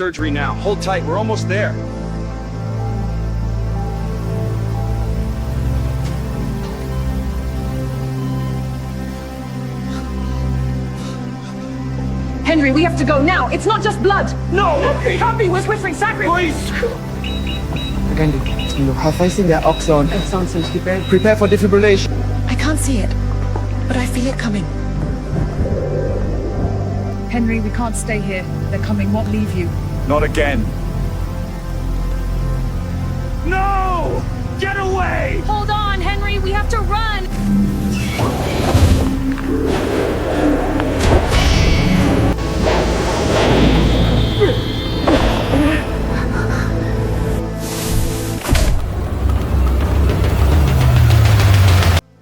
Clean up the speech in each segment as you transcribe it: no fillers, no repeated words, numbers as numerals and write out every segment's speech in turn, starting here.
surgery now. Hold tight, we're almost there. Henry, we have to go now. It's not just blood. No! It can't be. We're whispering sacrifice. Please! Again, you have I seen their oxon? Oxon seems prepared. Prepare for defibrillation. I can't see it, but I feel it coming. Henry, we can't stay here. They're coming, won't leave you. Not again. No! Get away! Hold on, Henry, we have to run!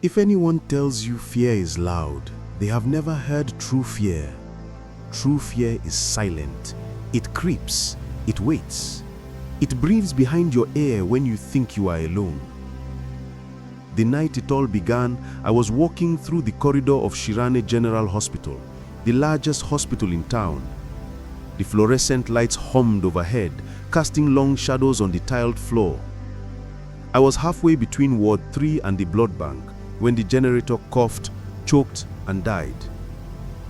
If anyone tells you fear is loud, they have never heard true fear. True fear is silent. It creeps. It waits. It breathes behind your ear when you think you are alone. The night it all began, I was walking through the corridor of Shirane General Hospital, the largest hospital in town. The fluorescent lights hummed overhead, casting long shadows on the tiled floor. I was halfway between Ward 3 and the blood bank when the generator coughed, choked, and died.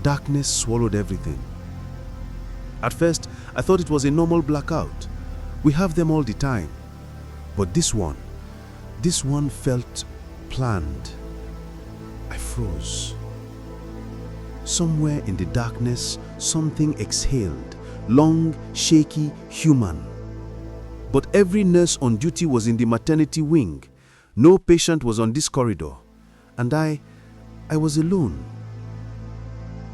Darkness swallowed everything. At first, I thought it was a normal blackout. We have them all the time. But this one felt planned. I froze. Somewhere in the darkness, something exhaled, long, shaky, human. But every nurse on duty was in the maternity wing. No patient was on this corridor. And I was alone.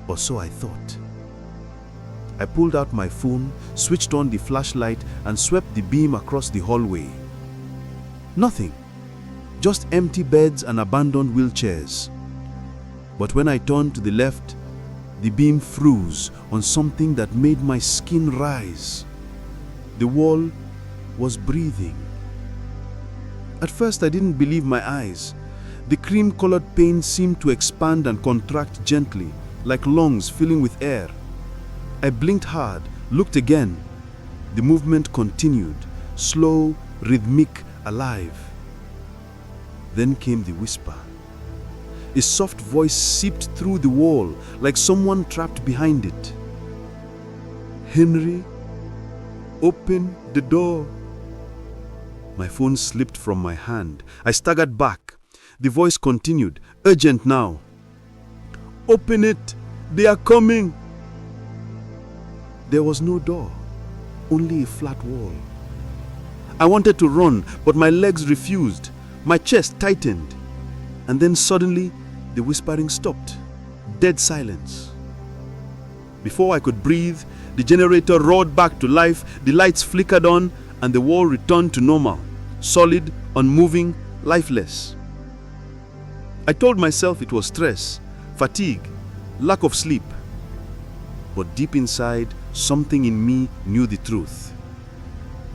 Or so I thought. I pulled out my phone, switched on the flashlight, and swept the beam across the hallway. Nothing. Just empty beds and abandoned wheelchairs. But when I turned to the left, the beam froze on something that made my skin rise. The wall was breathing. At first, I didn't believe my eyes. The cream-colored paint seemed to expand and contract gently, like lungs filling with air. I blinked hard, looked again. The movement continued, slow, rhythmic, alive. Then came the whisper. A soft voice seeped through the wall, like someone trapped behind it. "Henry, open the door." My phone slipped from my hand. I staggered back. The voice continued, urgent now. "Open it! They are coming!" There was no door, only a flat wall. I wanted to run, but my legs refused. My chest tightened. And then suddenly, the whispering stopped. Dead silence. Before I could breathe, the generator roared back to life, the lights flickered on, and the wall returned to normal, solid, unmoving, lifeless. I told myself it was stress, fatigue, lack of sleep. But deep inside, something in me knew the truth.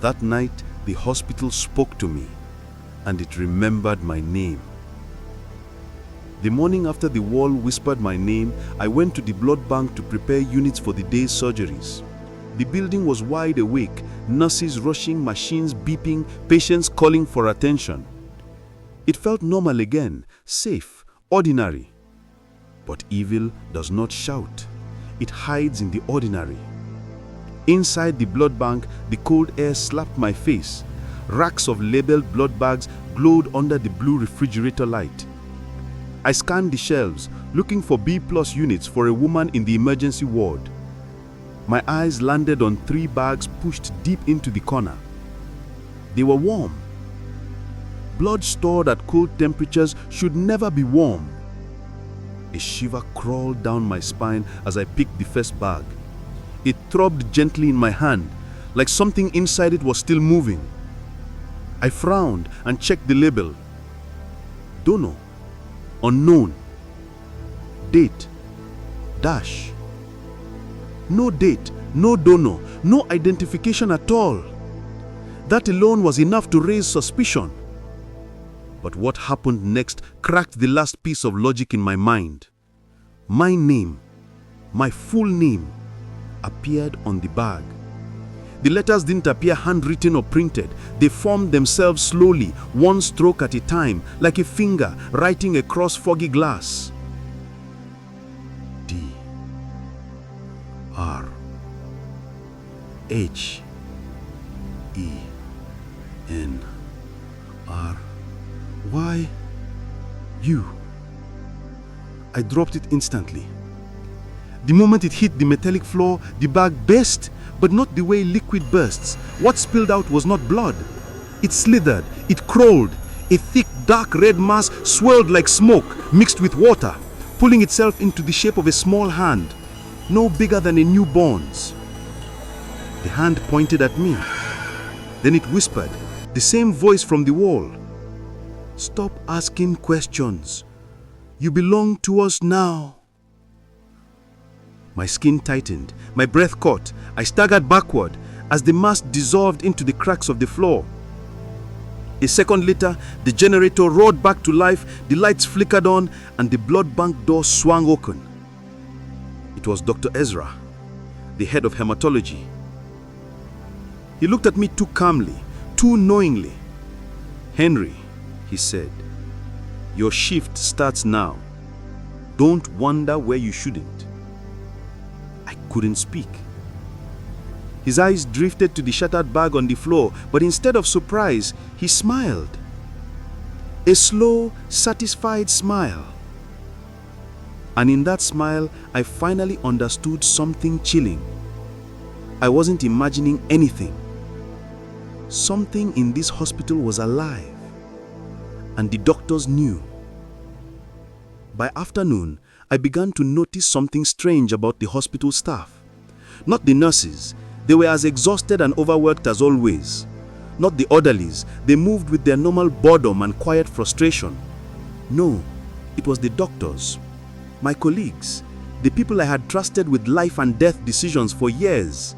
That night, the hospital spoke to me, and it remembered my name. The morning after the wall whispered my name, I went to the blood bank to prepare units for the day's surgeries. The building was wide awake, nurses rushing, machines beeping, patients calling for attention. It felt normal again, safe, ordinary. But evil does not shout. It hides in the ordinary. Inside the blood bank, the cold air slapped my face. Racks of labeled blood bags glowed under the blue refrigerator light. I scanned the shelves, looking for B+ units for a woman in the emergency ward. My eyes landed on 3 bags pushed deep into the corner. They were warm. Blood stored at cold temperatures should never be warm. A shiver crawled down my spine as I picked the first bag. It throbbed gently in my hand, like something inside it was still moving. I frowned and checked the label. Donor. Unknown. Date. Dash. No date, no donor, no identification at all. That alone was enough to raise suspicion. But what happened next cracked the last piece of logic in my mind. My name, my full name, appeared on the bag. The letters didn't appear handwritten or printed. They formed themselves slowly, one stroke at a time, like a finger writing across foggy glass. D R H E N R Y U. I dropped it instantly. The moment it hit the metallic floor, the bag burst, but not the way liquid bursts. What spilled out was not blood. It slithered, it crawled. A thick, dark red mass swirled like smoke mixed with water, pulling itself into the shape of a small hand, no bigger than a newborn's. The hand pointed at me. Then it whispered, the same voice from the wall. "Stop asking questions. You belong to us now." My skin tightened, my breath caught. I staggered backward as the mass dissolved into the cracks of the floor. A second later, the generator roared back to life, the lights flickered on, and the blood bank door swung open. It was Dr. Ezra, the head of hematology. He looked at me too calmly, too knowingly. "Henry," he said, "your shift starts now. Don't wonder where you shouldn't." I couldn't speak. His eyes drifted to the shattered bag on the floor, but instead of surprise, he smiled. A slow, satisfied smile. And in that smile, I finally understood something chilling. I wasn't imagining anything. Something in this hospital was alive, and the doctors knew. By afternoon, I began to notice something strange about the hospital staff. Not the nurses, they were as exhausted and overworked as always. Not the orderlies, they moved with their normal boredom and quiet frustration. No, it was the doctors, my colleagues, the people I had trusted with life and death decisions for years.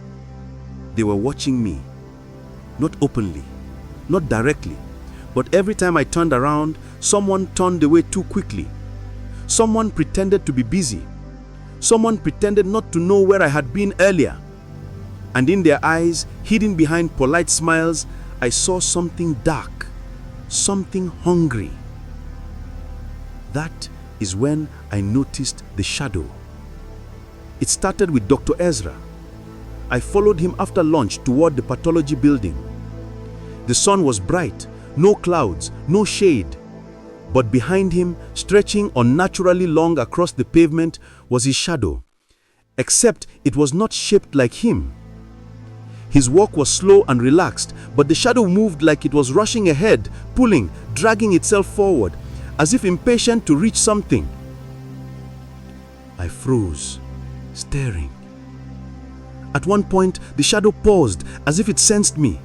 They were watching me, not openly, not directly, but every time I turned around, someone turned away too quickly. Someone pretended to be busy. Someone pretended not to know where I had been earlier. And in their eyes, hidden behind polite smiles, I saw something dark, something hungry. That is when I noticed the shadow. It started with Dr. Ezra. I followed him after lunch toward the pathology building. The sun was bright, no clouds, no shade. But behind him, stretching unnaturally long across the pavement, was his shadow. Except it was not shaped like him. His walk was slow and relaxed, but the shadow moved like it was rushing ahead, pulling, dragging itself forward, as if impatient to reach something. I froze, staring. At one point, the shadow paused, as if it sensed me.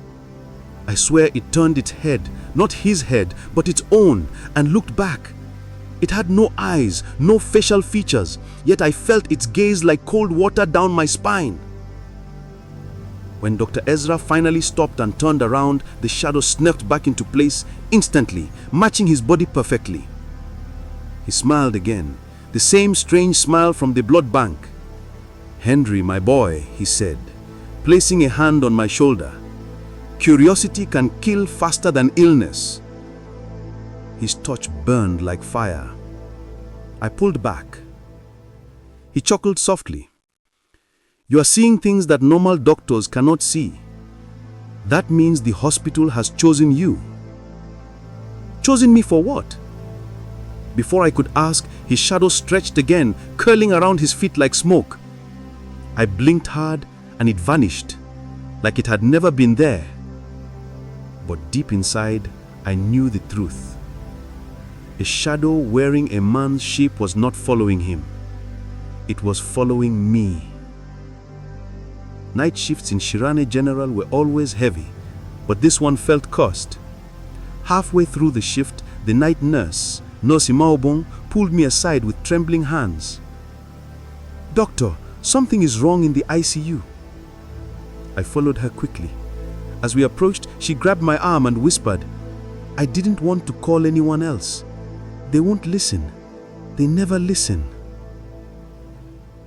I swear it turned its head, not his head, but its own, and looked back. It had no eyes, no facial features, yet I felt its gaze like cold water down my spine. When Dr. Ezra finally stopped and turned around, the shadow snapped back into place instantly, matching his body perfectly. He smiled again, the same strange smile from the blood bank. "Henry, my boy," he said, placing a hand on my shoulder. "Curiosity can kill faster than illness." His touch burned like fire. I pulled back. He chuckled softly. "You are seeing things that normal doctors cannot see. That means the hospital has chosen you." "Chosen me for what?" Before I could ask, his shadow stretched again, curling around his feet like smoke. I blinked hard and it vanished, like it had never been there. But deep inside, I knew the truth. A shadow wearing a man's shape was not following him. It was following me. Night shifts in Shirane General were always heavy, but this one felt cursed. Halfway through the shift, the night nurse, Nurse Imaobong, pulled me aside with trembling hands. "Doctor, something is wrong in the ICU." I followed her quickly. As we approached, she grabbed my arm and whispered, "I didn't want to call anyone else. They won't listen. They never listen."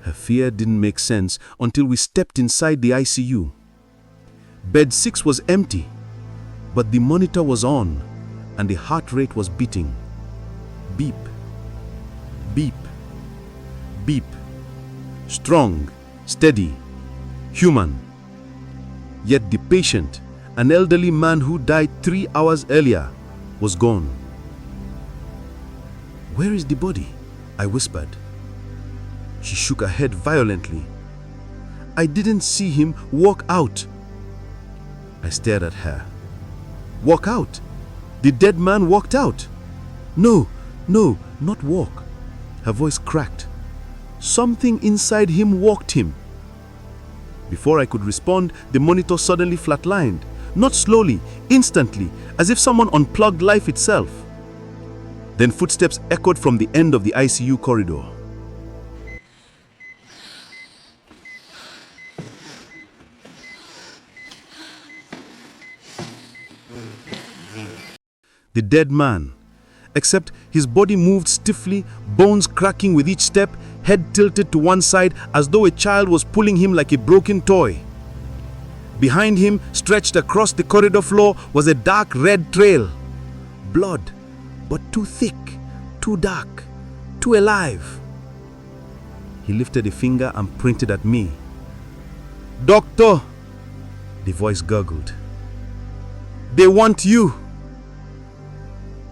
Her fear didn't make sense until we stepped inside the ICU. Bed 6 was empty, but the monitor was on and the heart rate was beating. Beep, beep, beep. Strong, steady, human. Yet the patient, an elderly man who died 3 hours earlier, was gone. "Where is the body?" I whispered. She shook her head violently. "I didn't see him walk out." I stared at her. "Walk out? The dead man walked out?" No, not walk." Her voice cracked. "Something inside him walked him." Before I could respond, the monitor suddenly flatlined. Not slowly, instantly, as if someone unplugged life itself. Then footsteps echoed from the end of the ICU corridor. The dead man, except his body moved stiffly, bones cracking with each step, head tilted to one side as though a child was pulling him like a broken toy. Behind him, stretched across the corridor floor, was a dark red trail. Blood, but too thick, too dark, too alive. He lifted a finger and pointed at me. "Doctor," the voice gurgled. "They want you."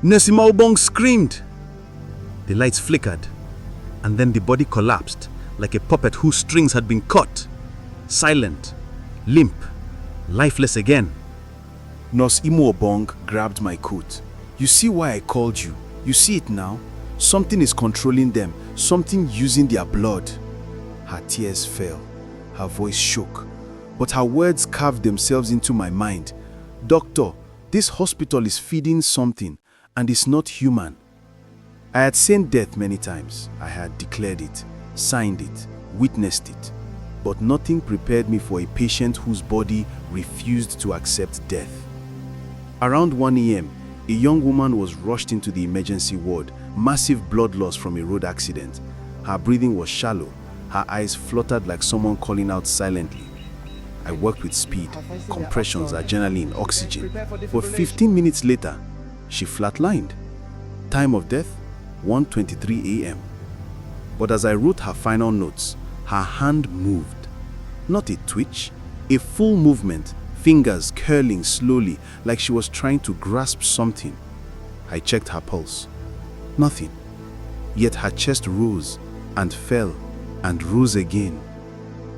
Nesima Obong screamed. The lights flickered, and then the body collapsed like a puppet whose strings had been cut. Silent, limp, lifeless again. Nurse Imo Obong grabbed my coat. "You see why I called you? You see it now? Something is controlling them, something using their blood." Her tears fell, her voice shook, but her words carved themselves into my mind. "Doctor, this hospital is feeding something, and it's not human." I had seen death many times. I had declared it, signed it, witnessed it, but nothing prepared me for a patient whose body refused to accept death. Around 1 a.m., a young woman was rushed into the emergency ward, massive blood loss from a road accident. Her breathing was shallow, her eyes fluttered like someone calling out silently. I worked with speed, compressions, adrenaline, oxygen. But 15 minutes later, she flatlined. Time of death, 1:23 a.m. But as I wrote her final notes, her hand moved. Not a twitch, a full movement, fingers curling slowly like she was trying to grasp something. I checked her pulse. Nothing. Yet her chest rose and fell and rose again.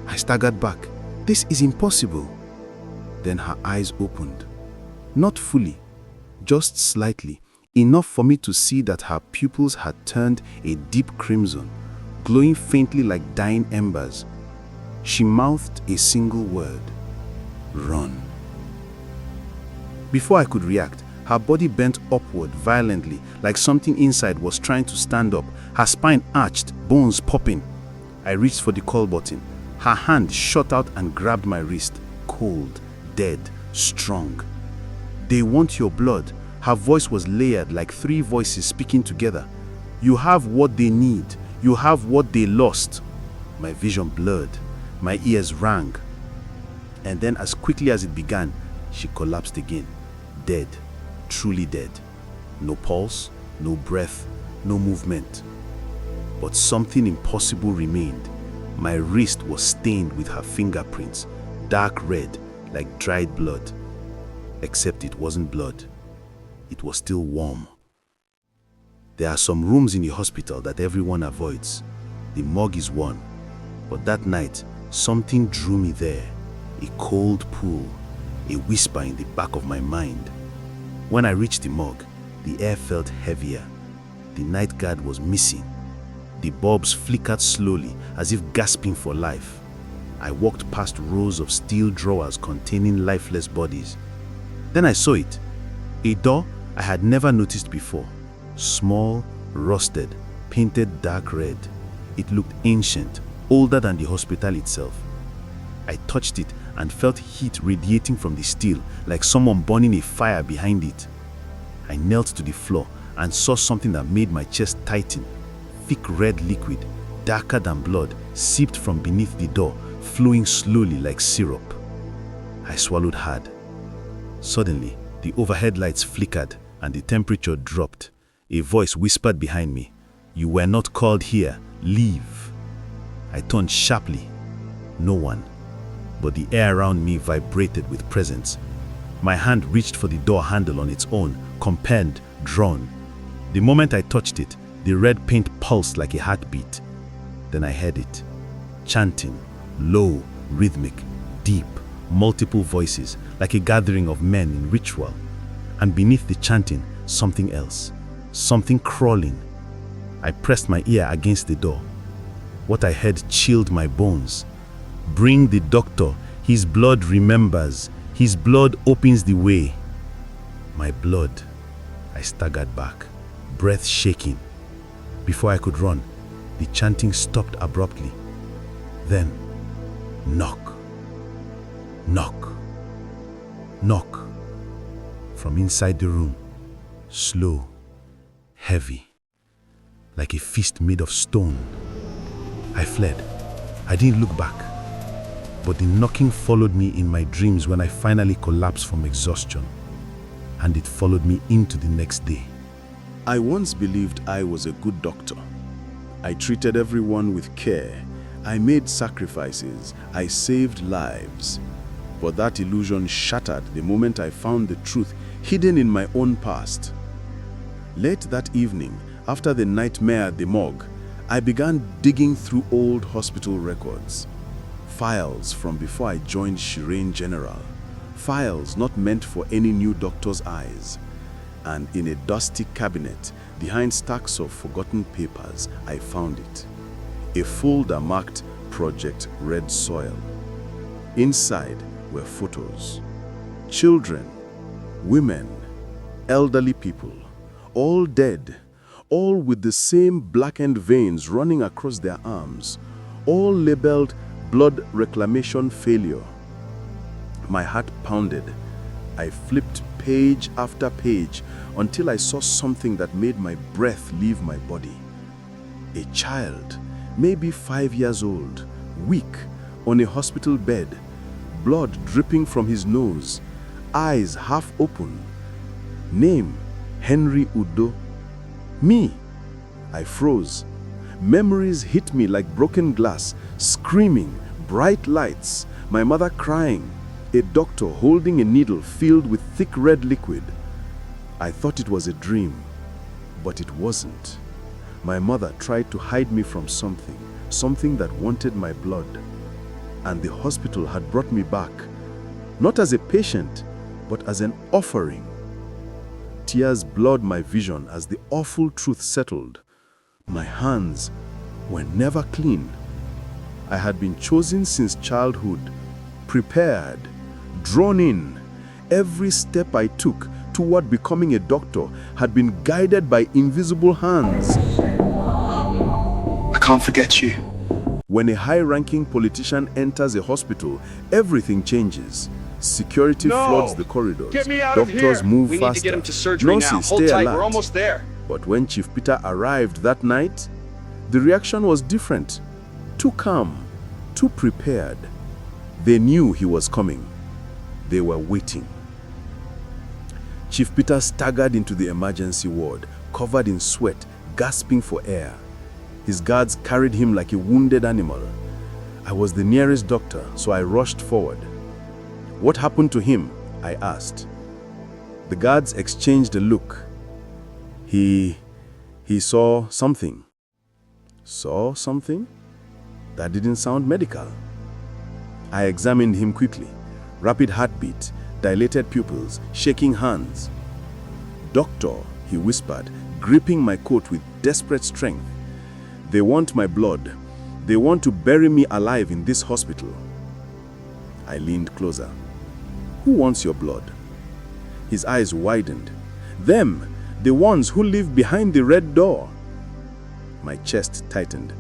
I staggered back. This is impossible. Then her eyes opened. Not fully, just slightly, enough for me to see that her pupils had turned a deep crimson, glowing faintly like dying embers. She mouthed a single word: "Run." Before I could react, her body bent upward violently, like something inside was trying to stand up, her spine arched, bones popping. I reached for the call button. Her hand shot out and grabbed my wrist, cold, dead, strong. "They want your blood." Her voice was layered like 3 voices speaking together. "You have what they need. You have what they lost." My vision blurred. My ears rang. And then as quickly as it began, she collapsed again. Dead. Truly dead. No pulse, no breath, no movement. But something impossible remained. My wrist was stained with her fingerprints, dark red, like dried blood. Except it wasn't blood. It was still warm. There are some rooms in the hospital that everyone avoids. The morgue is one. But that night, something drew me there. A cold pull, a whisper in the back of my mind. When I reached the morgue, the air felt heavier. The night guard was missing. The bulbs flickered slowly, as if gasping for life. I walked past rows of steel drawers containing lifeless bodies. Then I saw it. A door I had never noticed before. Small, rusted, painted dark red. It looked ancient, older than the hospital itself. I touched it and felt heat radiating from the steel, like someone burning a fire behind it. I knelt to the floor and saw something that made my chest tighten. Thick red liquid, darker than blood, seeped from beneath the door, flowing slowly like syrup. I swallowed hard. Suddenly, the overhead lights flickered and the temperature dropped. A voice whispered behind me, "You were not called here. Leave." I turned sharply. No one, but the air around me vibrated with presence. My hand reached for the door handle on its own, compelled, drawn. The moment I touched it, the red paint pulsed like a heartbeat. Then I heard it, chanting, low, rhythmic, deep, multiple voices, like a gathering of men in ritual. And beneath the chanting, something else, something crawling. I pressed my ear against the door. What I heard chilled my bones. "Bring the doctor. His blood remembers. His blood opens the way." My blood. I staggered back, breath shaking. Before I could run, the chanting stopped abruptly. Then, knock, knock, knock. From inside the room, slow, heavy, like a fist made of stone. I fled. I didn't look back. But the knocking followed me in my dreams when I finally collapsed from exhaustion. And it followed me into the next day. I once believed I was a good doctor. I treated everyone with care. I made sacrifices. I saved lives. But that illusion shattered the moment I found the truth hidden in my own past. Late that evening, after the nightmare at the morgue, I began digging through old hospital records. Files from before I joined Shireen General. Files not meant for any new doctor's eyes. And in a dusty cabinet, behind stacks of forgotten papers, I found it. A folder marked Project Red Soil. Inside were photos. Children, women, elderly people, all dead, all with the same blackened veins running across their arms, all labeled blood reclamation failure. My heart pounded. I flipped page after page until I saw something that made my breath leave my body. A child, maybe 5 years old, weak, on a hospital bed, blood dripping from his nose, eyes half open. Name, Henry Udo. Me. I froze. Memories hit me like broken glass, screaming, bright lights, my mother crying, a doctor holding a needle filled with thick red liquid. I thought it was a dream, but it wasn't. My mother tried to hide me from something that wanted my blood. And the hospital had brought me back, not as a patient, but as an offering. Tears blurred my vision as the awful truth settled. My hands were never clean. I had been chosen since childhood, prepared, drawn in. Every step I took toward becoming a doctor had been guided by invisible hands. I can't forget you. When a high-ranking politician enters a hospital, everything changes. Security floods the corridors. Get me out of Doctors here. move We faster. need to get him to surgery now. Nurses Hold stay tight, alert. we're almost there. But when Chief Peter arrived that night, the reaction was different. Too calm, too prepared. They knew he was coming. They were waiting. Chief Peter staggered into the emergency ward, covered in sweat, gasping for air. His guards carried him like a wounded animal. I was the nearest doctor, so I rushed forward. "What happened to him?" I asked. The guards exchanged a look. He saw something. Saw something? That didn't sound medical. I examined him quickly. Rapid heartbeat, dilated pupils, shaking hands. "Doctor," he whispered, gripping my coat with desperate strength. "They want my blood. They want to bury me alive in this hospital." I leaned closer. "Who wants your blood?" His eyes widened. "Them, the ones who live behind the red door." My chest tightened.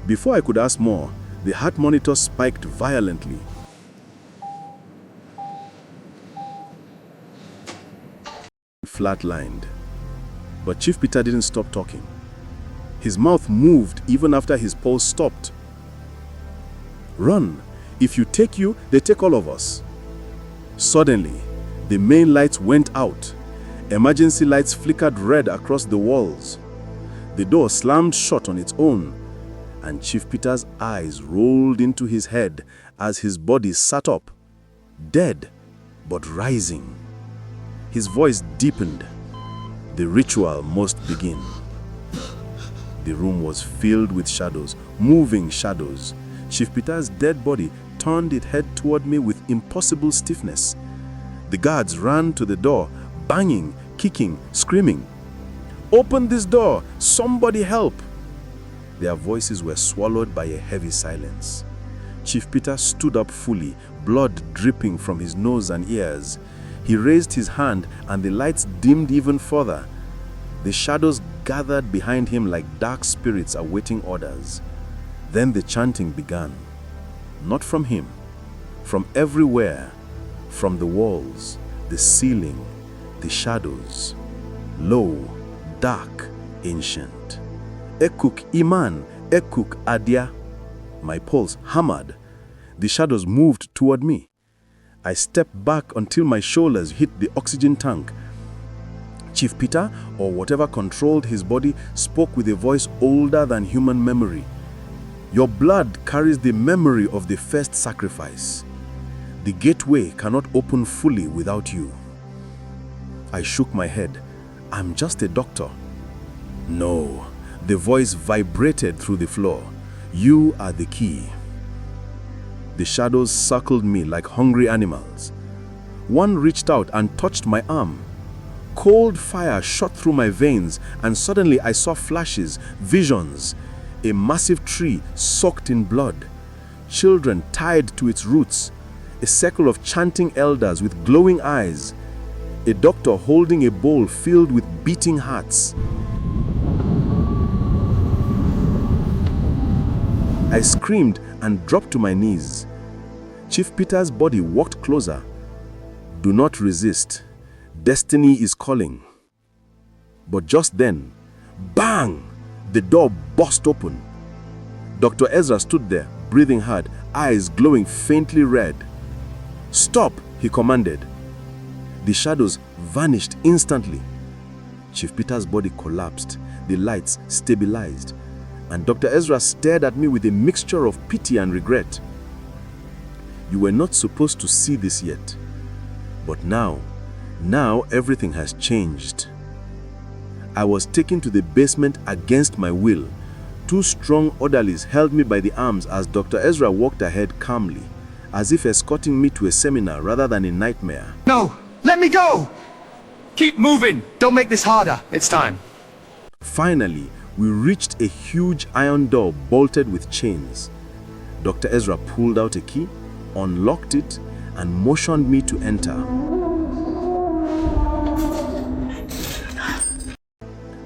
Before I could ask more, the heart monitor spiked violently. Flatlined. But Chief Peter didn't stop talking. His mouth moved even after his pulse stopped. "Run. If you take you, they take all of us." Suddenly, the main lights went out. Emergency lights flickered red across the walls. The door slammed shut on its own, and Chief Peter's eyes rolled into his head as his body sat up, dead but rising. His voice deepened. The ritual must begin. The room was filled with shadows, moving shadows. Chief Peter's dead body turned its head toward me with impossible stiffness. The guards ran to the door, banging, kicking, screaming. "Open this door! Somebody help!" Their voices were swallowed by a heavy silence. Chief Peter stood up fully, blood dripping from his nose and ears. He raised his hand and the lights dimmed even further. The shadows gathered behind him like dark spirits awaiting orders. Then the chanting began. Not from him, from everywhere, from the walls, the ceiling, the shadows. Low, dark, ancient. Ekuk Iman, Ekuk Adia. My pulse hammered. The shadows moved toward me. I stepped back until my shoulders hit the oxygen tank. Chief Peter, or whatever controlled his body, spoke with a voice older than human memory. "Your blood carries the memory of the first sacrifice. The gateway cannot open fully without you." I shook my head. "I'm just a doctor." "No." The voice vibrated through the floor. "You are the key." The shadows circled me like hungry animals. One reached out and touched my arm. Cold fire shot through my veins, and suddenly I saw flashes, visions. A massive tree soaked in blood. Children tied to its roots. A circle of chanting elders with glowing eyes. A doctor holding a bowl filled with beating hearts. I screamed and dropped to my knees. Chief Peter's body walked closer. "Do not resist. Destiny is calling." But just then, bang! The door burst open. Dr. Ezra stood there, breathing hard, eyes glowing faintly red. "Stop!" he commanded. The shadows vanished instantly. Chief Peter's body collapsed, the lights stabilized, and Dr. Ezra stared at me with a mixture of pity and regret. "You were not supposed to see this yet. But now everything has changed." I was taken to the basement against my will. Two strong orderlies held me by the arms as Dr. Ezra walked ahead calmly, as if escorting me to a seminar rather than a nightmare. No! Let me go! Keep moving! Don't make this harder. It's time. Finally, we reached a huge iron door bolted with chains. Dr. Ezra pulled out a key, unlocked it, and motioned me to enter.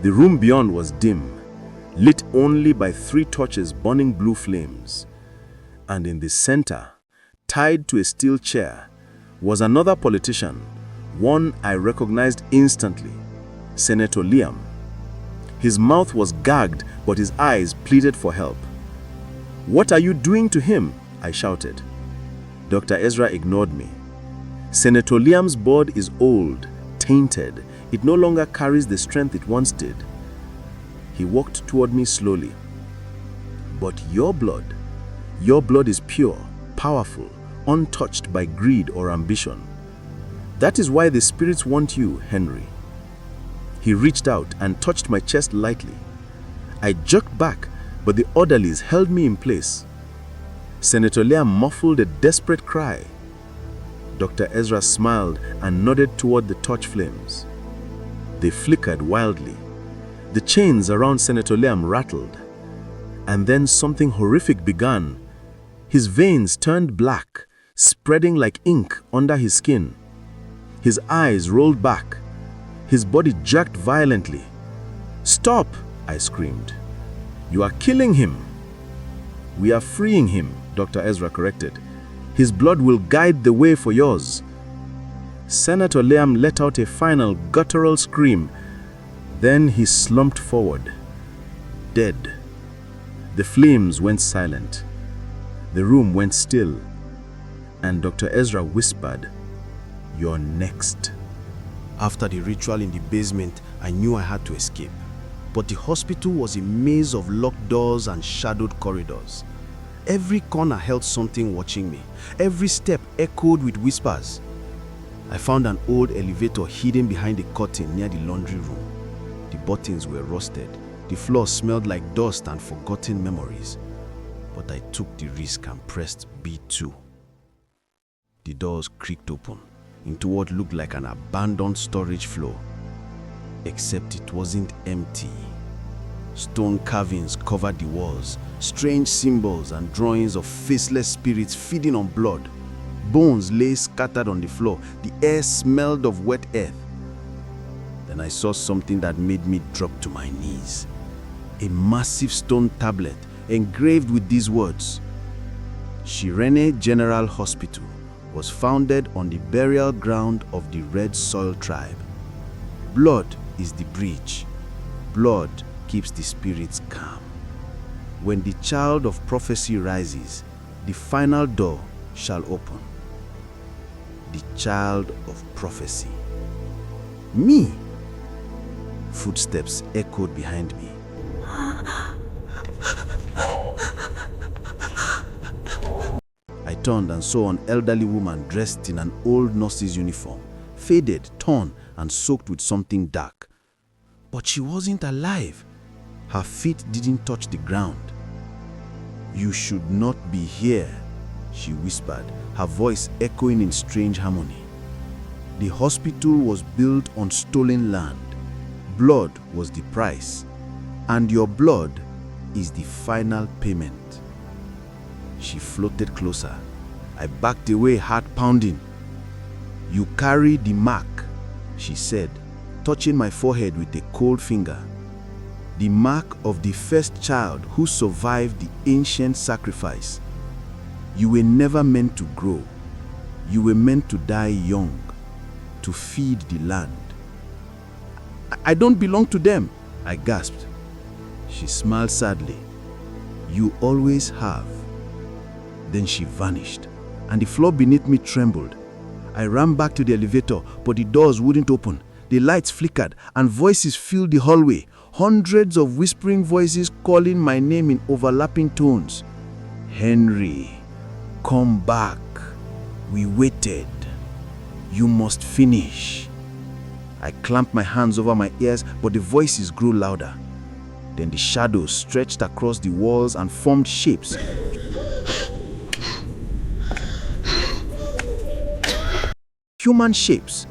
The room beyond was dim, lit only by 3 torches burning blue flames. And in the center, tied to a steel chair, was another politician, one I recognized instantly, Senator Liam. His mouth was gagged, but his eyes pleaded for help. "What are you doing to him?" I shouted. Dr. Ezra ignored me. "Senator Liam's blood is old, tainted. It no longer carries the strength it once did." He walked toward me slowly. "But your blood is pure, powerful, untouched by greed or ambition. That is why the spirits want you, Henry." He reached out and touched my chest lightly. I jerked back, but the orderlies held me in place. Senator Liam muffled a desperate cry. Dr. Ezra smiled and nodded toward the torch flames. They flickered wildly. The chains around Senator Liam rattled. And then something horrific began. His veins turned black, spreading like ink under his skin. His eyes rolled back. His body jerked violently. "Stop!" I screamed. "You are killing him." "We are freeing him," Dr. Ezra corrected. "His blood will guide the way for yours." Senator Liam let out a final guttural scream. Then he slumped forward, dead. The flames went silent. The room went still. And Dr. Ezra whispered, You're next. After the ritual in the basement, I knew I had to escape. But the hospital was a maze of locked doors and shadowed corridors. Every corner held something watching me. Every step echoed with whispers. I found an old elevator hidden behind a curtain near the laundry room. The buttons were rusted. The floor smelled like dust and forgotten memories. But I took the risk and pressed B2. The doors creaked open into what looked like an abandoned storage floor. Except it wasn't empty. Stone carvings covered the walls, strange symbols and drawings of faceless spirits feeding on blood. Bones lay scattered on the floor. The air smelled of wet earth. Then I saw something that made me drop to my knees. A massive stone tablet engraved with these words: Shirene General Hospital was founded on the burial ground of the Red Soil tribe. Blood is the bridge. Blood keeps the spirits calm. When the child of prophecy rises, the final door shall open. The child of prophecy. Me! Footsteps echoed behind me. I turned and saw an elderly woman dressed in an old nurse's uniform, faded, torn, and soaked with something dark. But she wasn't alive. Her feet didn't touch the ground. "You should not be here," she whispered, her voice echoing in strange harmony. The hospital was built on stolen land. Blood was the price, and your blood is the final payment. She floated closer. I backed away, heart pounding. "You carry the mark," she said, touching my forehead with a cold finger. "The mark of the first child who survived the ancient sacrifice. You were never meant to grow. You were meant to die young, to feed the land." I don't belong to them," I gasped. She smiled sadly. "You always have." Then she vanished, and the floor beneath me trembled. I ran back to the elevator, but the doors wouldn't open. The lights flickered, and voices filled the hallway. Hundreds of whispering voices calling my name in overlapping tones. "Henry, come back. We waited. You must finish." I clamped my hands over my ears, but the voices grew louder. Then the shadows stretched across the walls and formed shapes. Human shapes,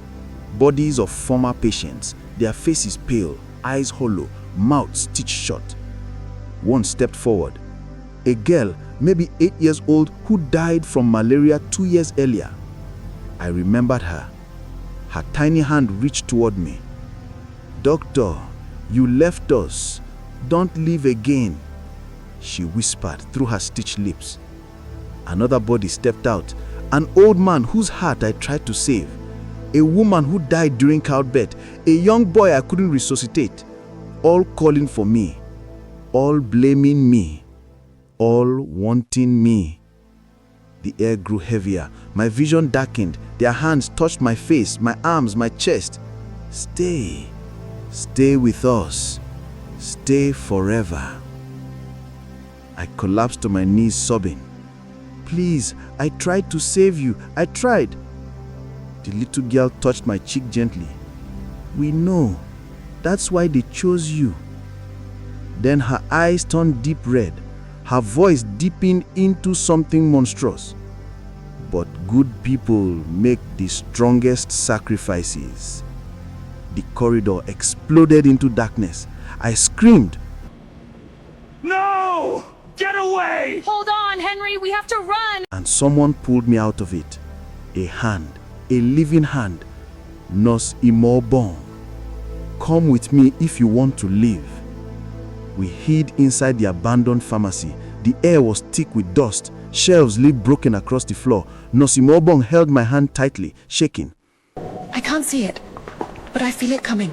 bodies of former patients, their faces pale, eyes hollow, mouths stitched shut. One stepped forward. A girl, maybe 8 years old, who died from malaria 2 years earlier. I remembered her. Her tiny hand reached toward me. "Doctor, you left us. Don't leave again," she whispered through her stitched lips. Another body stepped out, an old man whose heart I tried to save, a woman who died during childbirth, a young boy I couldn't resuscitate, all calling for me, all blaming me, all wanting me. The air grew heavier, my vision darkened, their hands touched my face, my arms, my chest. "Stay, stay with us, stay forever." I collapsed to my knees sobbing. "Please, I tried to save you, I tried." The little girl touched my cheek gently. "We know, that's why they chose you." Then her eyes turned deep red, her voice deepened into something monstrous. "But good people make the strongest sacrifices." The corridor exploded into darkness. I screamed. No! Get away! Hold on, Henry, we have to run! And someone pulled me out of it. A hand, a living hand. Nurse Imobon. "Come with me if you want to live." We hid inside the abandoned pharmacy. The air was thick with dust. Shelves lay broken across the floor. Nurse Imobon held my hand tightly, shaking. I can't see it, but I feel it coming.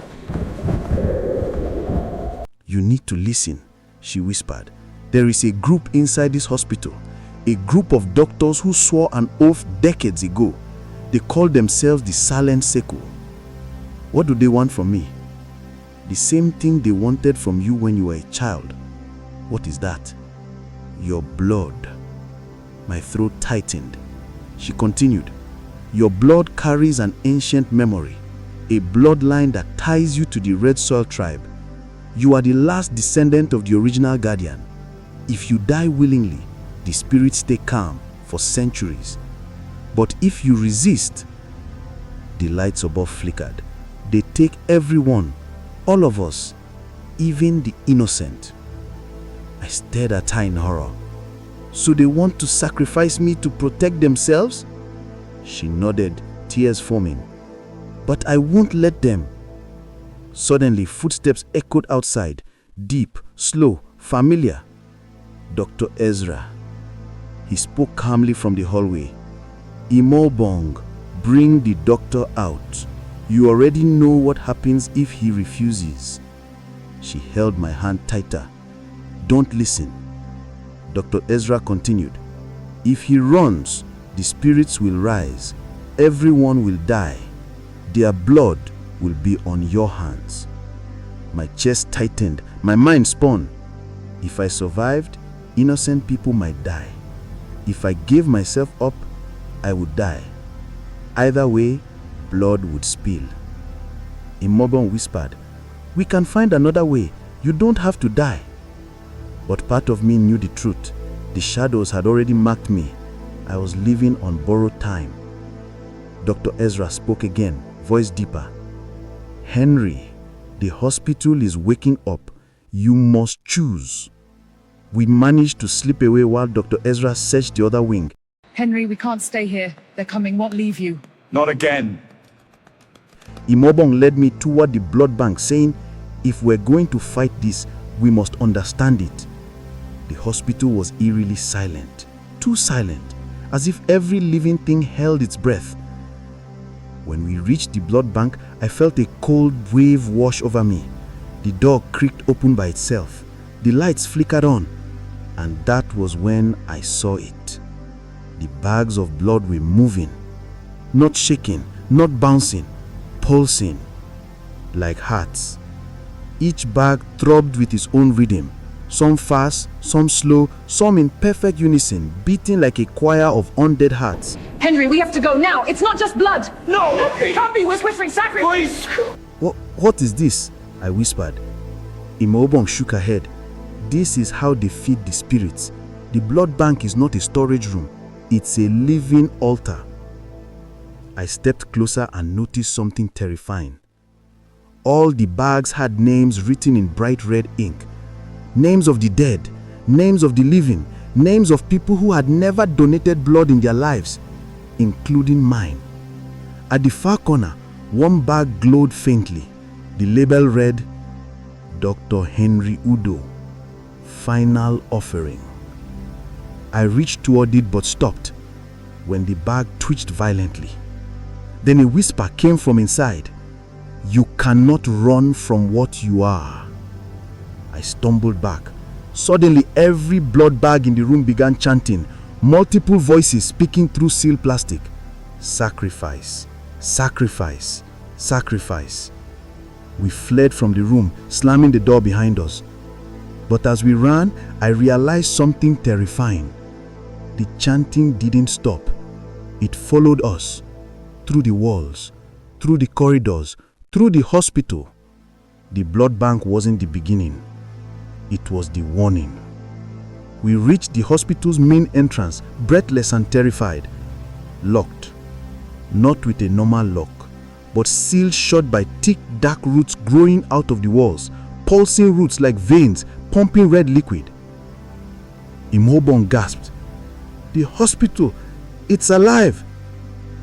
"You need to listen," she whispered. "There is a group inside this hospital, a group of doctors who swore an oath decades ago. They call themselves the Silent Circle. What do they want from me? The same thing they wanted from you when you were a child. What is that? Your blood. My throat tightened. She continued, your blood carries an ancient memory, a bloodline that ties you to the Red Soil tribe. You are the last descendant of the original guardian. If you die willingly, the spirits stay calm for centuries. But if you resist, the lights above flickered. They take everyone, all of us, even the innocent. I stared at her in horror. So they want to sacrifice me to protect themselves? She nodded, tears forming. But I won't let them. Suddenly, footsteps echoed outside, deep, slow, familiar. Dr. Ezra. He spoke calmly from the hallway. Imobong, bring the doctor out. You already know what happens if he refuses. She held my hand tighter. Don't listen. Dr. Ezra continued. If he runs, the spirits will rise. Everyone will die. Their blood will be on your hands. My chest tightened. My mind spun. If I survived, innocent people might die. If I gave myself up, I would die. Either way, blood would spill. Imobon whispered, we can find another way. You don't have to die. But part of me knew the truth. The shadows had already marked me. I was living on borrowed time. Dr. Ezra spoke again, voice deeper. Henry, the hospital is waking up. You must choose. We managed to slip away while Dr. Ezra searched the other wing. Henry, we can't stay here. They're coming, won't leave you. Not again. Imobong led me toward the blood bank, saying, if we're going to fight this, we must understand it. The hospital was eerily silent, too silent, as if every living thing held its breath. When we reached the blood bank, I felt a cold wave wash over me. The door creaked open by itself. The lights flickered on, and that was when I saw it. The bags of blood were moving, not shaking, not bouncing, pulsing, like hearts. Each bag throbbed with its own rhythm, some fast, some slow, some in perfect unison, beating like a choir of undead hearts. Henry, we have to go now. It's not just blood. No! Can't be. We're whispering sacrifice. Please! What is this? I whispered. Imobong shook her head. This is how they feed the spirits. The blood bank is not a storage room. It's a living altar. I stepped closer and noticed something terrifying. All the bags had names written in bright red ink. Names of the dead, names of the living, names of people who had never donated blood in their lives, including mine. At the far corner, one bag glowed faintly. The label read, Dr. Henry Udo, Final Offering. I reached toward it but stopped when the bag twitched violently. Then a whisper came from inside. You cannot run from what you are. I stumbled back. Suddenly, every blood bag in the room began chanting, multiple voices speaking through sealed plastic. Sacrifice, sacrifice, sacrifice. We fled from the room, slamming the door behind us. But as we ran, I realized something terrifying. The chanting didn't stop. It followed us, through the walls, through the corridors, through the hospital. The blood bank wasn't the beginning. It was the warning. We reached the hospital's main entrance, breathless and terrified. Locked. Not with a normal lock, but sealed shut by thick, dark roots growing out of the walls, pulsing roots like veins, pumping red liquid. Imobong gasped. The hospital! It's alive!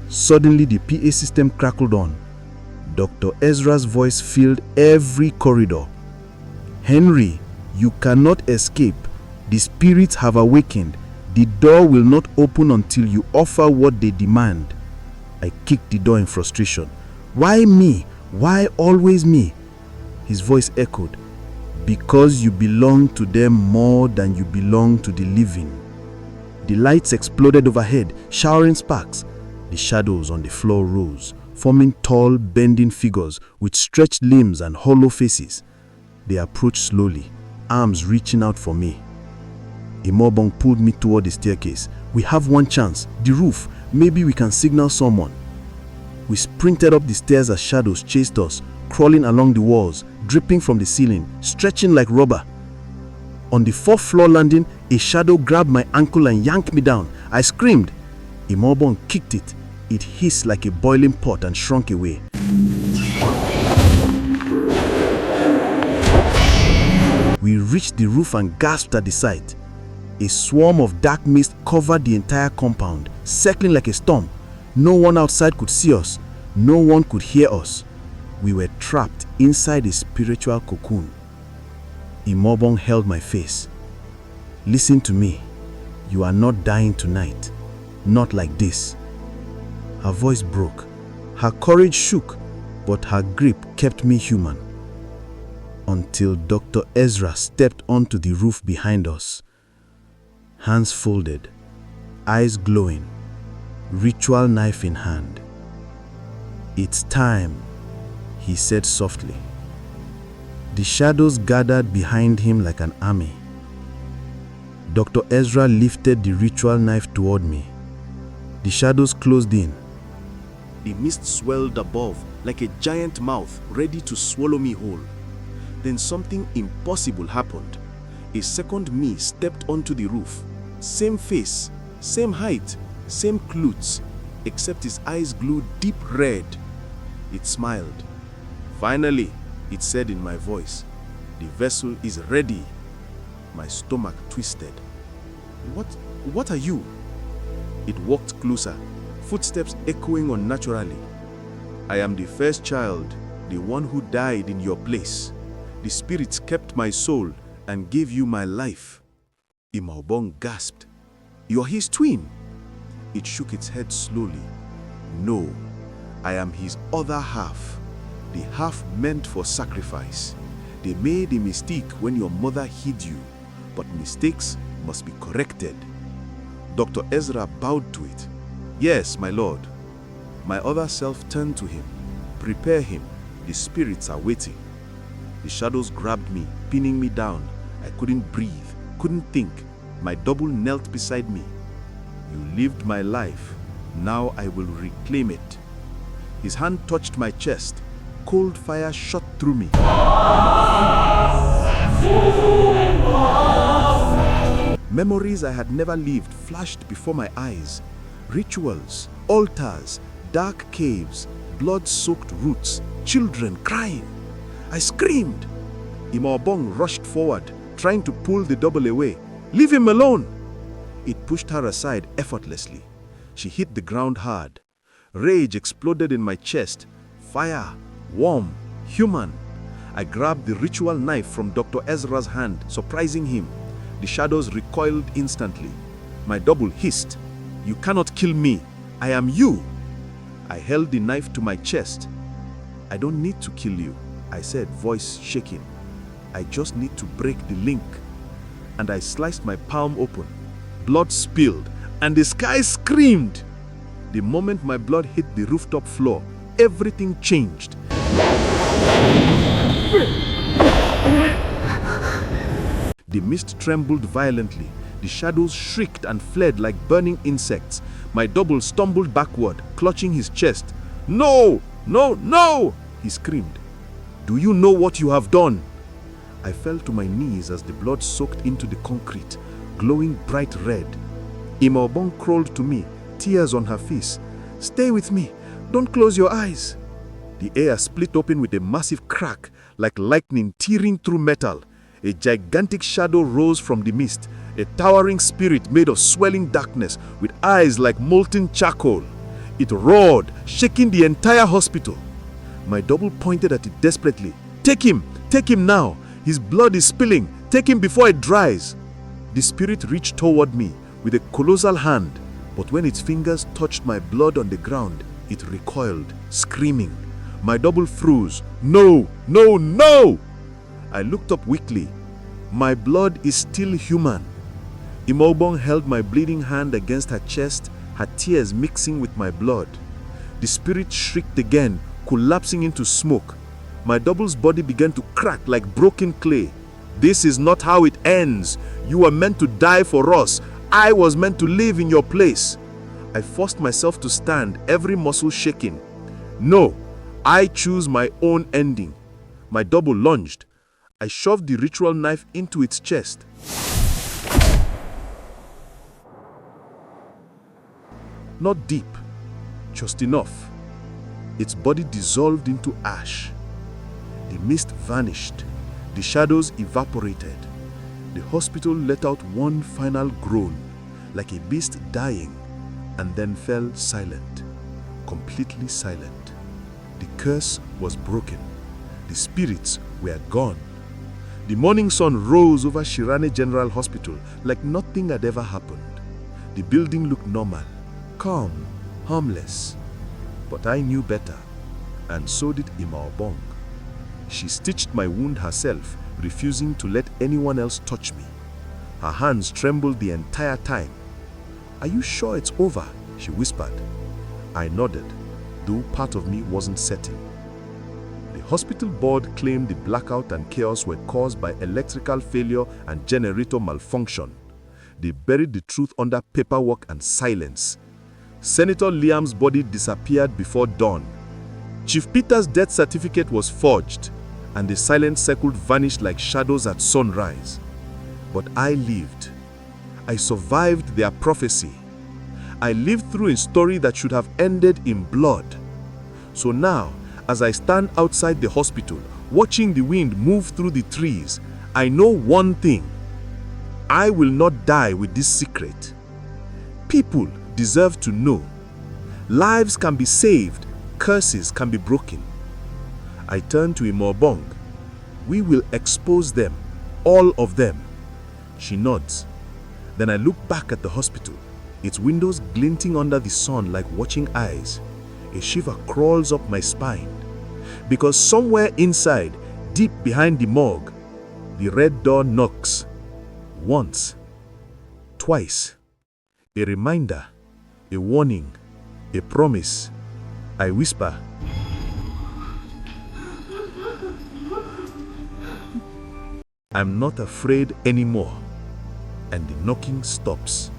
Suddenly the PA system crackled on. Dr. Ezra's voice filled every corridor. Henry, you cannot escape. The spirits have awakened. The door will not open until you offer what they demand. I kicked the door in frustration. Why me? Why always me? His voice echoed. Because you belong to them more than you belong to the living. The lights exploded overhead, showering sparks. The shadows on the floor rose, forming tall, bending figures with stretched limbs and hollow faces. They approached slowly, arms reaching out for me. Imobong pulled me toward the staircase. We have one chance, the roof. Maybe we can signal someone. We sprinted up the stairs as shadows chased us, crawling along the walls, dripping from the ceiling, stretching like rubber. On the 4th floor landing, a shadow grabbed my ankle and yanked me down. I screamed. Imobong kicked it. It hissed like a boiling pot and shrunk away. We reached the roof and gasped at the sight. A swarm of dark mist covered the entire compound, circling like a storm. No one outside could see us. No one could hear us. We were trapped inside a spiritual cocoon. Imobong held my face. Listen to me. You are not dying tonight. Not like this. Her voice broke. Her courage shook, but her grip kept me human. Until Dr. Ezra stepped onto the roof behind us. Hands folded, eyes glowing, ritual knife in hand. "It's time," he said softly. The shadows gathered behind him like an army. Dr. Ezra lifted the ritual knife toward me. The shadows closed in. The mist swelled above like a giant mouth ready to swallow me whole. Then something impossible happened. A second me stepped onto the roof. Same face, same height, same clothes, except his eyes glowed deep red. It smiled. "Finally," it said in my voice, "the vessel is ready." My stomach twisted. What are you?" It walked closer, footsteps echoing unnaturally. "I am the first child, the one who died in your place. The spirits kept my soul and gave you my life." Imobong gasped. "You're his twin." It shook its head slowly. "No, I am his other half, the half meant for sacrifice. They made a mistake when your mother hid you, but mistakes must be corrected." Dr. Ezra bowed to it. "Yes, my lord." My other self turned to him. "Prepare him, the spirits are waiting." The shadows grabbed me, pinning me down. I couldn't breathe, couldn't think. My double knelt beside me. "You lived my life. Now I will reclaim it." His hand touched my chest. Cold fire shot through me. Memories I had never lived flashed before my eyes. Rituals, altars, dark caves, blood-soaked roots, children crying. I screamed. Imobong rushed forward, trying to pull the double away. "Leave him alone!" It pushed her aside effortlessly. She hit the ground hard. Rage exploded in my chest. Fire, warm, human. I grabbed the ritual knife from Dr. Ezra's hand, surprising him. The shadows recoiled instantly. My double hissed. "You cannot kill me. I am you." I held the knife to my chest. "I don't need to kill you," I said, voice shaking. "I just need to break the link." And I sliced my palm open. Blood spilled, and the sky screamed. The moment my blood hit the rooftop floor, everything changed. The mist trembled violently. The shadows shrieked and fled like burning insects. My double stumbled backward, clutching his chest. "No! No! No!" he screamed. "Do you know what you have done?" I fell to my knees as the blood soaked into the concrete, glowing bright red. Imobong crawled to me, tears on her face. "Stay with me. Don't close your eyes." The air split open with a massive crack, like lightning tearing through metal. A gigantic shadow rose from the mist, a towering spirit made of swelling darkness with eyes like molten charcoal. It roared, shaking the entire hospital. My double pointed at it desperately. "Take him! Take him now! His blood is spilling! Take him before it dries!" The spirit reached toward me with a colossal hand, but when its fingers touched my blood on the ground, it recoiled, screaming. My double froze. "No! No! No!" I looked up weakly. My blood is still human. Imobong held my bleeding hand against her chest, her tears mixing with my blood. The spirit shrieked again, collapsing into smoke. My double's body began to crack like broken clay. This is not how it ends. You were meant to die for us. I was meant to live in your place. I forced myself to stand, every muscle shaking. No, I choose my own ending. My double lunged. I shoved the ritual knife into its chest. Not deep, just enough. Its body dissolved into ash. The mist vanished. The shadows evaporated. The hospital let out one final groan, like a beast dying, and then fell silent, completely silent. The curse was broken. The spirits were gone. The morning sun rose over Shirane General Hospital like nothing had ever happened. The building looked normal, calm, harmless. But I knew better, and so did Imaobong. She stitched my wound herself, refusing to let anyone else touch me. Her hands trembled the entire time. "Are you sure it's over?" she whispered. I nodded, though part of me wasn't certain. The hospital board claimed the blackout and chaos were caused by electrical failure and generator malfunction. They buried the truth under paperwork and silence. Senator Liam's body disappeared before dawn. Chief Peter's death certificate was forged, and the silent circle vanished like shadows at sunrise. But I lived. I survived their prophecy. I lived through a story that should have ended in blood. So now, as I stand outside the hospital, watching the wind move through the trees, I know one thing. I will not die with this secret. People deserve to know. Lives can be saved, curses can be broken. I turn to Imobong. We will expose them, all of them. She nods. Then I look back at the hospital, its windows glinting under the sun like watching eyes. A shiver crawls up my spine. Because somewhere inside, deep behind the morgue, the red door knocks. Once, twice. A reminder, a warning, a promise. I whisper, "I'm not afraid anymore." And the knocking stops.